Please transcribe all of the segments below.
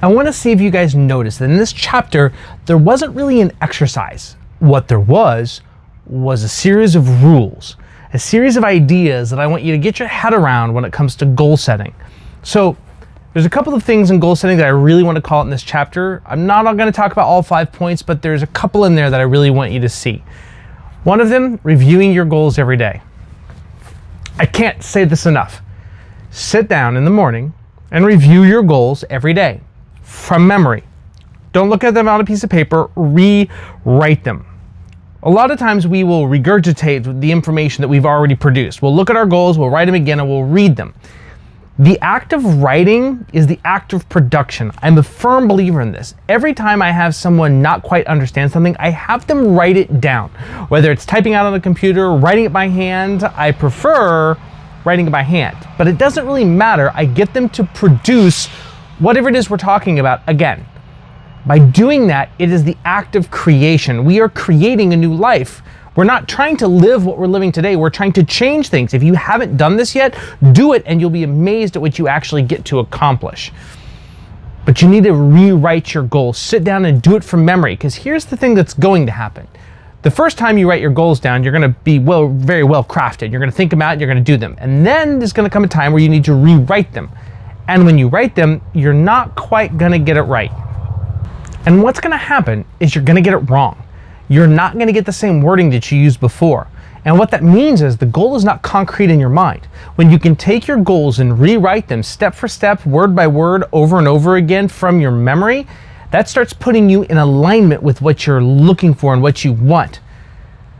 I want to see if you guys noticed that in this chapter, there wasn't really an exercise. What there was a series of rules, a series of ideas that I want you to get your head around when it comes to goal setting. So there's a couple of things in goal setting that I really want to call out in this chapter. I'm not going to talk about all 5 points, but there's a couple in there that I really want you to see. One of them, reviewing your goals every day. I can't say this enough. Sit down in the morning and review your goals every day from memory. Don't look at them on a piece of paper, rewrite them. A lot of times we will regurgitate the information that we've already produced. We'll look at our goals, we'll write them again, and we'll read them. The act of writing is the act of production. I'm a firm believer in this. Every time I have someone not quite understand something, I have them write it down. Whether it's typing out on the computer, writing it by hand, I prefer writing it by hand. But it doesn't really matter. I get them to produce whatever it is we're talking about again. By doing that, it is the act of creation. We are creating a new life. We're not trying to live what we're living today. We're trying to change things. If you haven't done this yet, do it and you'll be amazed at what you actually get to accomplish. But you need to rewrite your goals. Sit down and do it from memory, because here's the thing that's going to happen. The first time you write your goals down, you're going to be very well crafted. You're going to think them out, you're going to do them. And then there's going to come a time where you need to rewrite them. And when you write them, you're not quite going to get it right. And what's going to happen is you're going to get it wrong. You're not going to get the same wording that you used before. And what that means is the goal is not concrete in your mind. When you can take your goals and rewrite them step for step, word by word, over and over again from your memory, that starts putting you in alignment with what you're looking for and what you want.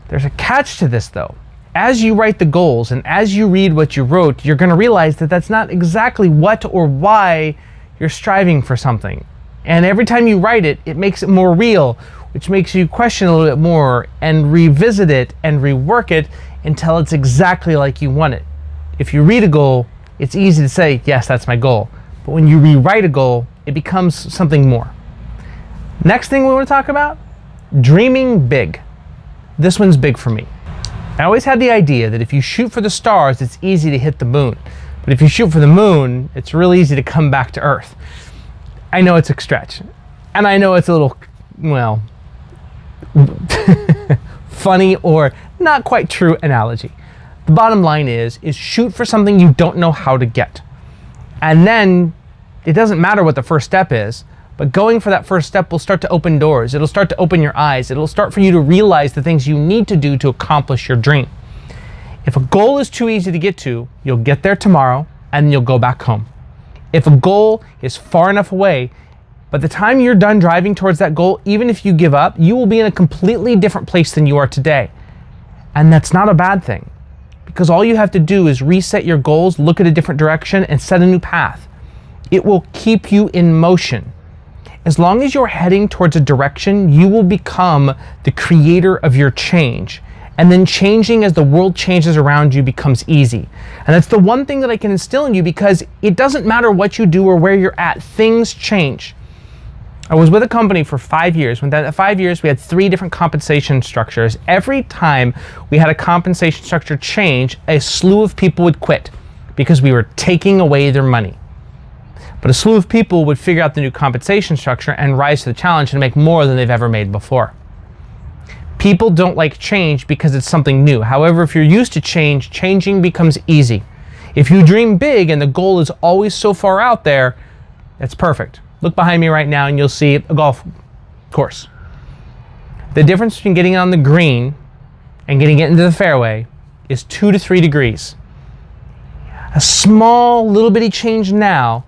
There's a catch to this though. As you write the goals and as you read what you wrote, you're going to realize that that's not exactly what or why you're striving for something. And every time you write it, it makes it more real, which makes you question a little bit more and revisit it and rework it until it's exactly like you want it. If you read a goal, it's easy to say, yes, that's my goal. But when you rewrite a goal, it becomes something more. Next thing we want to talk about, dreaming big. This one's big for me. I always had the idea that if you shoot for the stars, it's easy to hit the moon. But if you shoot for the moon, it's real easy to come back to Earth. I know it's a stretch. And I know it's a little, well, funny or not quite true analogy. The bottom line is shoot for something you don't know how to get. And then it doesn't matter what the first step is, but going for that first step will start to open doors. It'll start to open your eyes. It'll start for you to realize the things you need to do to accomplish your dream. If a goal is too easy to get to, you'll get there tomorrow and you'll go back home. If a goal is far enough away, by the time you're done driving towards that goal, even if you give up, you will be in a completely different place than you are today. And that's not a bad thing, because all you have to do is reset your goals, look at a different direction, and set a new path. It will keep you in motion. As long as you're heading towards a direction, you will become the creator of your change. And then changing as the world changes around you becomes easy. And that's the one thing that I can instill in you, because it doesn't matter what you do or where you're at, things change. I was with a company for 5 years. Within that 5 years, we had 3 different compensation structures. Every time we had a compensation structure change, a slew of people would quit because we were taking away their money. But a slew of people would figure out the new compensation structure and rise to the challenge and make more than they've ever made before. People don't like change because it's something new. However, if you're used to change, changing becomes easy. If you dream big and the goal is always so far out there, it's perfect. Look behind me right now and you'll see a golf course. The difference between getting on the green and getting it into the fairway is 2 to 3 degrees. A small little bitty change now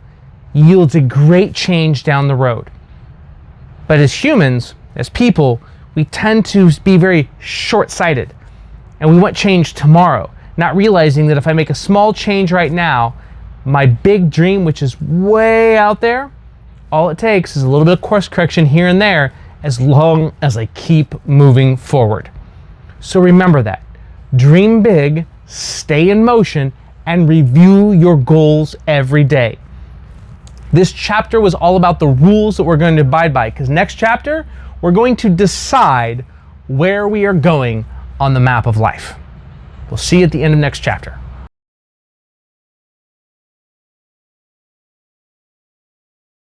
yields a great change down the road. But as humans, as people, we tend to be very short-sighted and we want change tomorrow, not realizing that if I make a small change right now, my big dream, which is way out there, all it takes is a little bit of course correction here and there, as long as I keep moving forward. So remember that. Dream big, stay in motion, and review your goals every day. This chapter was all about the rules that we're going to abide by, because next chapter, we're going to decide where we are going on the map of life. We'll see you at the end of next chapter.